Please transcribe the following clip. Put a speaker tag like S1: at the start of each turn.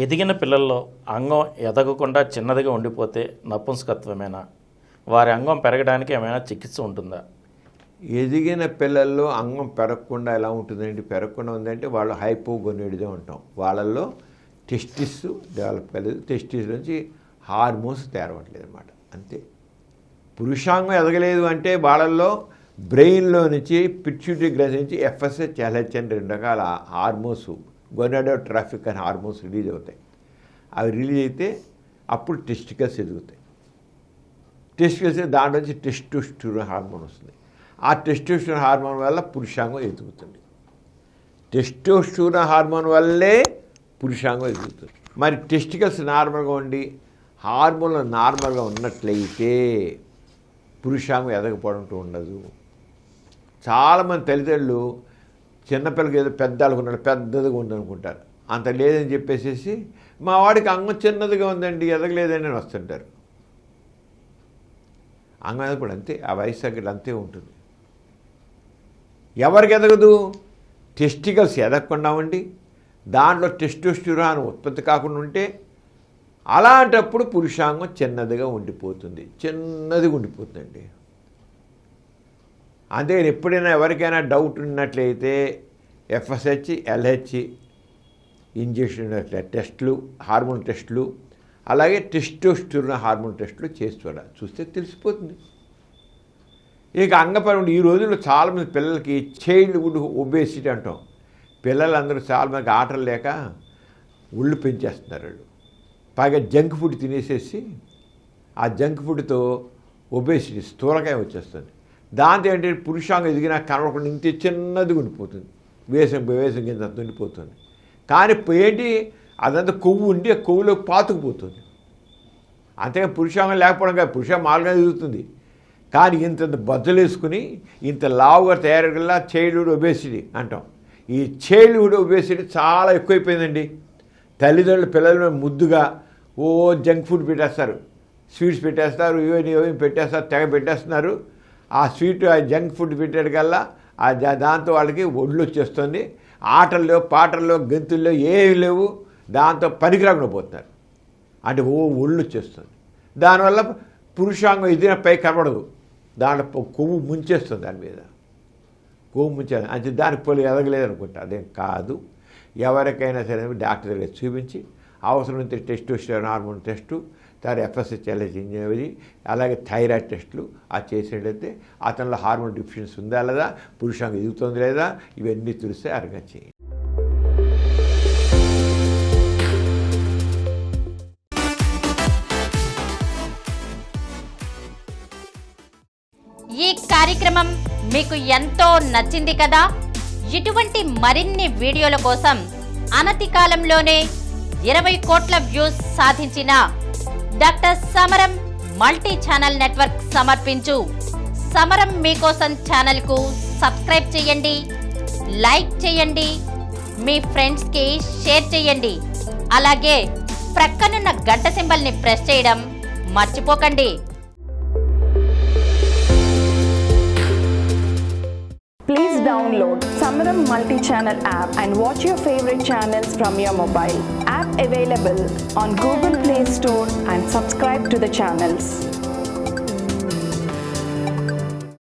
S1: ఎదిగిన పిల్లల్లో అంగం ఎదగకుండా చిన్నదిగా ఉండిపోతే నపుంసకత్వమేనా? వారి అంగం పెరగడానికి ఏమైనా చికిత్స ఉంటుందా?
S2: ఎదిగిన పిల్లల్లో అంగం పెరగకుండా ఎలా ఉంటుందండి? పెరగకుండా ఉందంటే వాళ్ళు హైపోగొనైడ్గా ఉంటాం. వాళ్ళల్లో టెస్టిస్ డెవలప్ కాలేదు, టెస్టిస్ నుంచి హార్మోన్స్ తేరవట్లేదు అనమాట. అంతే. పురుషాంగం ఎదగలేదు అంటే వాళ్ళల్లో బ్రెయిన్లో నుంచి పిట్యూటరీ గ్లాండ్ నుంచి ఎఫ్ఎస్హెచ్, ఎల్హెచ్ అని 2 రకాల హార్మోన్స్, గొనాడోట్రాఫిక్ అనే హార్మోన్స్ రిలీజ్ అవుతాయి. అవి రిలీజ్ అయితే అప్పుడు టెస్టికల్స్ ఎదుగుతాయి. టెస్టికల్స్ దాంట్లో నుంచి టెస్టోస్టెరాన్ హార్మోన్ వస్తుంది. ఆ టెస్టోస్టెరాన్ హార్మోన్ వల్ల పురుషాంగం ఎదుగుతుంది. టెస్టోస్టెరాన్ హార్మోన్ వల్లే పురుషాంగం ఎదుగుతుంది. మరి టెస్టికల్స్ నార్మల్గా ఉండి హార్మోన్లు నార్మల్గా ఉన్నట్లయితే పురుషాంగం ఎదగపోవడం ఉండదు. చాలామంది తల్లిదండ్రులు చిన్నపిల్లకి ఏదో పెద్ద అనుకున్నాడు, పెద్దదిగా ఉందనుకుంటారు. అంత లేదని చెప్పేసి మా వాడికి అంగం చిన్నదిగా ఉందండి, ఎదగలేదని వస్తుంటారు. అంగం ఎదగప్పుడు అంతే, ఆ వయసు తగ్గట్టు అంతే ఉంటుంది. ఎవరికి ఎదగదు? టెస్టికల్స్ ఎదగకుండా ఉండి దాంట్లో టెస్టోస్టెరాన్ ఉత్పత్తి కాకుండా ఉంటే అలాంటప్పుడు పురుషాంగం చిన్నదిగా ఉండిపోతుంది, చిన్నదిగా ఉండిపోతుందండి. అంతేగాని ఎప్పుడైనా ఎవరికైనా డౌట్ ఉన్నట్లయితే ఎఫ్ఎస్హెచ్, ఎల్హెచ్ ఇంజెక్షన్ టెస్టులు, హార్మోన్ టెస్టులు, అలాగే టెస్టోస్టెరాన్ హార్మోన్ టెస్టులు చేసి చూస్తే తెలిసిపోతుంది. ఇక అంగపరం ఈ రోజుల్లో చాలామంది పిల్లలకి చైల్డ్హుడ్ ఒబేసిటీ అంటాం. పిల్లలందరూ చాలామందికి ఆటలు లేక ఒళ్ళు పెంచేస్తున్నారు. వాళ్ళు పైగా జంక్ ఫుడ్ తినేసేసి ఆ జంక్ ఫుడ్తో ఒబేసిటీ, స్థూలకాయం వచ్చేస్తుంది. దాంతో ఏంటంటే పురుషాంగం ఎదిగినా కనబడకుండా ఇంతే చిన్నది ఉండిపోతుంది, వేసం కింద ఉండిపోతుంది. కానీ ఏంటి అదంతా కొవ్వు ఉండి ఆ కొవ్వులో పాతుకుపోతుంది. అంతేగా పురుషాంగం లేకపోవడం కాదు, పురుషాంగం మామూలుగా ఎదుగుతుంది. కానీ ఇంత బద్దలు వేసుకుని ఇంత లావుగా తయారయ్యేలా చైల్డ్హుడ్ ఒబేసిటీ అంటాం. ఈ చైల్డ్హుడ్ ఒబేసిటీ చాలా ఎక్కువైపోయిందండి. తల్లిదండ్రులు పిల్లల మీద ముద్దుగా జంక్ ఫుడ్ పెట్టేస్తారు, స్వీట్స్ పెట్టేస్తారు, ఇవన్నీ పెట్టేస్తారు, తెగ పెట్టేస్తున్నారు. ఆ స్వీట్, ఆ జంక్ ఫుడ్ పెట్టేటికల్లా దాంతో వాళ్ళకి ఒళ్ళు వచ్చేస్తుంది. ఆటల్లో, పాటల్లో, గెంతుల్లో ఏవి లేవు, దాంతో పనికిరాకుండా పోతున్నారు. అంటే ఒళ్ళు వచ్చేస్తుంది. దానివల్ల పురుషాంగం ఎదిగిన పై కనబడదు, దాంట్లో కొవ్వు ముంచేస్తుంది. దాని మీద కొవ్వు ముంచేది అంటే దానికి పోలి ఎదగలేదు అనుకుంటా. అదేం కాదు. ఎవరికైనా సరే డాక్టర్ దగ్గర చూపించి అవసరమైతే టెస్టోస్టెరాన్ హార్మోన్ టెస్టు, తర్వాత ఎఫ్ఎస్హెచ్, ఎల్హెచ్ ఇంజనీరింగ్, అలాగే థైరాయిడ్ టెస్టులు అది చేసేటైతే అతనిలో హార్మోన్ డిఫిషియన్సీ ఉందా లేదా, పురుషాంగం ఎదుగుతుంది లేదా, ఇవన్నీ తెలిస్తే అరగచ్చి.
S3: ఈ కార్యక్రమం మీకు ఎంతో నచ్చింది కదా? ఇటువంటి మరిన్ని వీడియోల కోసం అనతి కాలంలోనే 20 కోట్ల వ్యూస్ సాధించిన డాక్టర్ సమరం మల్టీ ఛానల్ నెట్వర్క్ సమర్పించు సమరం మీకోసం ఛానల్కు సబ్స్క్రైబ్ చేయండి, లైక్ చేయండి, మీ ఫ్రెండ్స్కి షేర్ చేయండి. అలాగే ప్రక్కనున్న గంట సింబల్ని ప్రెస్ చేయడం మర్చిపోకండి.
S4: Please download Samaram Multi-Channel app and watch your favorite channels from your mobile. App available on Google Play Store and subscribe to the channels.